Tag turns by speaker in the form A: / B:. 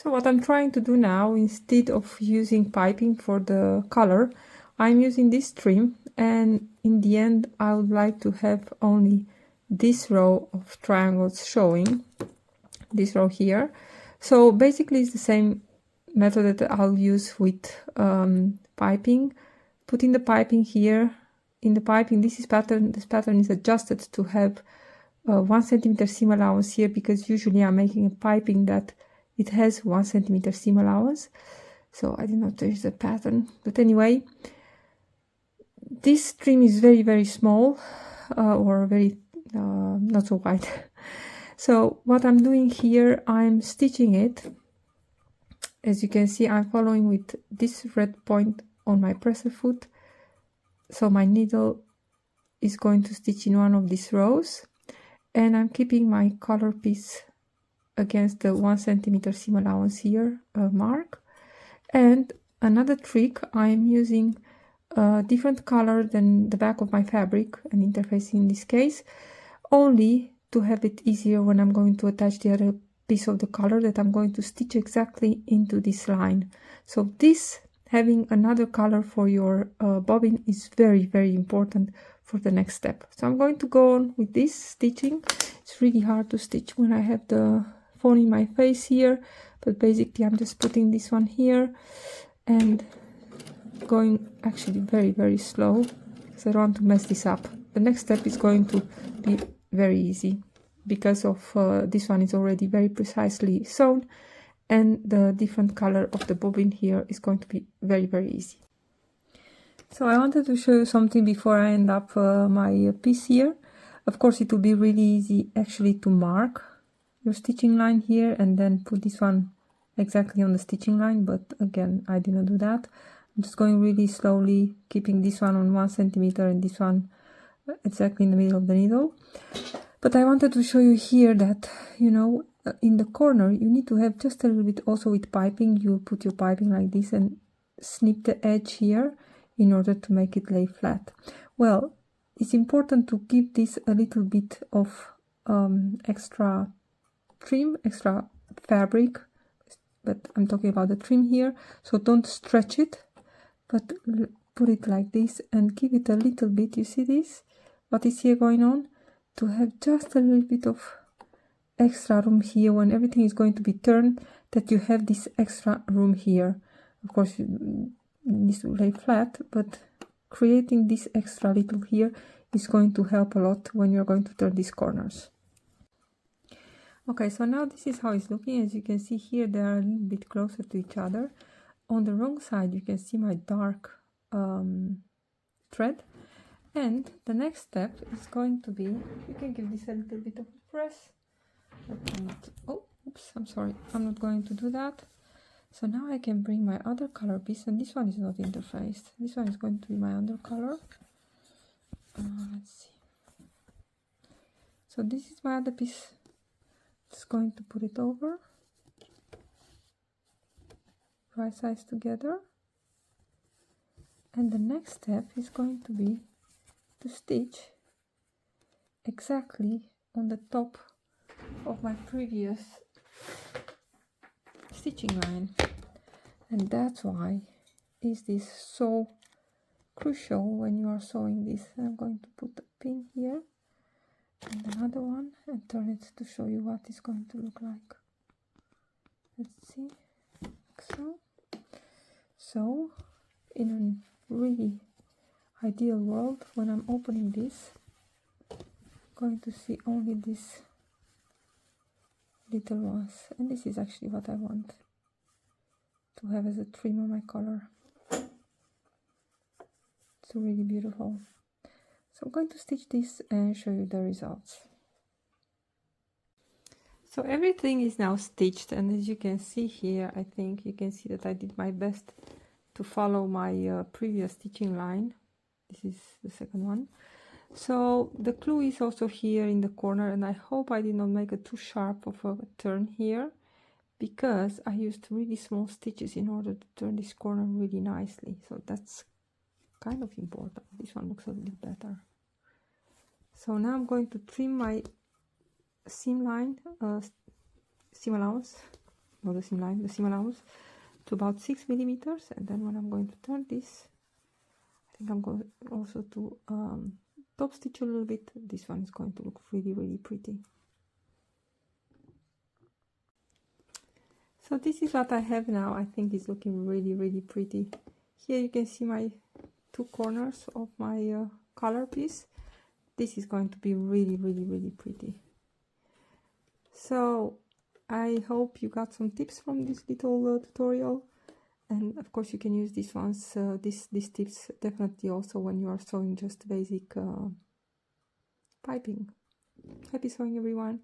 A: So what I'm trying to do now, instead of using piping for the color, I'm using this trim, and in the end I would like to have only this row of triangles showing, this row here. So basically it's the same method that I'll use with piping. Putting the piping here, in the piping this pattern is adjusted to have 1 centimeter seam allowance here, because usually I'm making a piping that it has 1 centimeter seam allowance. So I did not change the pattern, but anyway, this trim is very small, or very not so wide. So what I'm doing here, I'm stitching it. As you can see, I'm following with this red point on my presser foot. So my needle is going to stitch in one of these rows, and I'm keeping my color piece against the 1 centimeter seam allowance here mark. And another trick, I'm using a different color than the back of my fabric, an interface in this case, only to have it easier when I'm going to attach the other piece of the color that I'm going to stitch exactly into this line. So this, having another color for your bobbin, is very important for the next step. So I'm going to go on with this stitching. It's really hard to stitch when I have the phone in my face here, but basically I'm just putting this one here and going actually very slow, because I don't want to mess this up. The next step is going to be very easy, because of this one is already very precisely sewn, and the different color of the bobbin here is going to be very easy. So I wanted to show you something before I end up my piece here. Of course, it will be really easy actually to mark your stitching line here and then put this one exactly on the stitching line, but again, I did not do that. I'm just going really slowly, keeping this one on 1 centimeter and this one exactly in the middle of the needle. But I wanted to show you here that, you know, in the corner you need to have just a little bit also with piping. You put your piping like this and snip the edge here in order to make it lay flat. Well, it's important to give this a little bit of extra trim, extra fabric, but I'm talking about the trim here. So don't stretch it, but put it like this and give it a little bit. You see this, what is here going on, to have just a little bit of extra room here when everything is going to be turned, that you have this extra room here. Of course it needs to lay flat, but creating this extra little here is going to help a lot when you're going to turn these corners. Okay, so now this is how it's looking. As you can see here, they are a little bit closer to each other. On the wrong side, you can see my dark thread. And the next step is going to be, you can give this a little bit of a press. Oh, oops, I'm sorry. I'm not going to do that. So now I can bring my other color piece, and this one is not interfaced. This one is going to be my undercolor. Let's see. So this is my other piece. Just going to put it over, right sides together, and the next step is going to be to stitch exactly on the top of my previous stitching line, and that's why is this so crucial when you are sewing this. I'm going to put a pin here and another one and turn it to show you what it's going to look like. Let's see, like so in a really ideal world, when I'm opening this, I'm going to see only these little ones, and this is actually what I want to have as a trim on my collar. It's really beautiful. So I'm going to stitch this and show you the results. So everything is now stitched, and as you can see here, I think you can see that I did my best to follow my previous stitching line. This is the second one. So the clue is also here in the corner, and I hope I did not make a too sharp of a turn here, because I used really small stitches in order to turn this corner really nicely. So that's kind of important. This one looks a little better. So now I'm going to trim my seam line, seam allowance, or the seam allowance to about 6 millimeters. And then when I'm going to turn this, I think I'm going also to top stitch a little bit. This one is going to look really, really pretty. So this is what I have now. I think it's looking really, really pretty. Here you can see my 2 corners of my collar piece. This is going to be really, really, really pretty. So I hope you got some tips from this little tutorial, and of course you can use these ones, these tips definitely also when you are sewing just basic piping. Happy sewing, everyone!